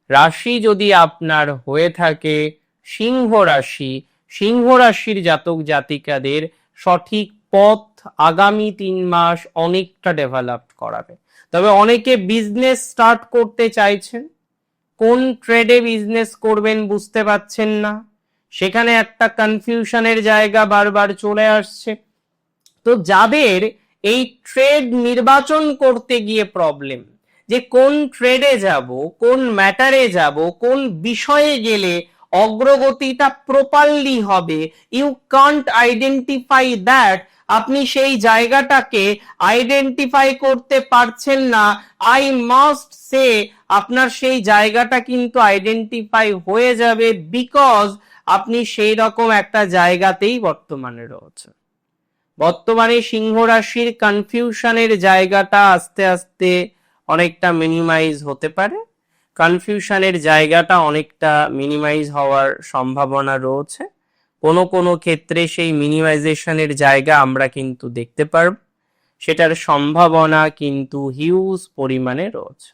রাশি যদি আপনার হয়ে থাকে সিংহ রাশি, সিংহ রাশির জাতক জাতিকাদের সঠিক পথ আগামী 3 মাস অনেকটা ডেভেলপ করাবে। তবে অনেকে বিজনেস স্টার্ট করতে চাইছেন, কোন ট্রেডে বিজনেস করবেন বুঝতে পারছেন না, সেখানে একটা কনফিউশনের জায়গা বারবার চলে আসছে। তো যাদের এই ট্রেড নির্বাচন করতে গিয়ে প্রবলেম, যে কোন ট্রেডে যাব, কোন ম্যাটারে যাব, কোন বিষয়ে গেলে অগ্রগতিটা প্রপারলি হবে, ইউ কান্ট আইডেন্টিফাই দ্যাট, আপনি সেই জায়গাটাকে আইডেন্টিফাই করতে পারছেন না, আই মাস্ট সে আপনার সেই জায়গাটা কিন্তু আইডেন্টিফাই হয়ে যাবে, বিকজ আপনি সেই রকম একটা জায়গাতেই বর্তমানে রয়েছেন। বর্তমানে সিংহ রাশির কনফিউশনের জায়গাটা আস্তে আস্তে অনেকটা মিনিমাইজ হতে পারে, কনফিউশনের জায়গাটা অনেকটা মিনিমাইজ হওয়ার সম্ভাবনা রয়েছে। কোনো কোনো ক্ষেত্রে সেই মিনিমাইজেশনের জায়গা আমরা কিন্তু দেখতে পারব, সেটার সম্ভাবনা কিন্তু হিউজ পরিমাণে রয়েছে।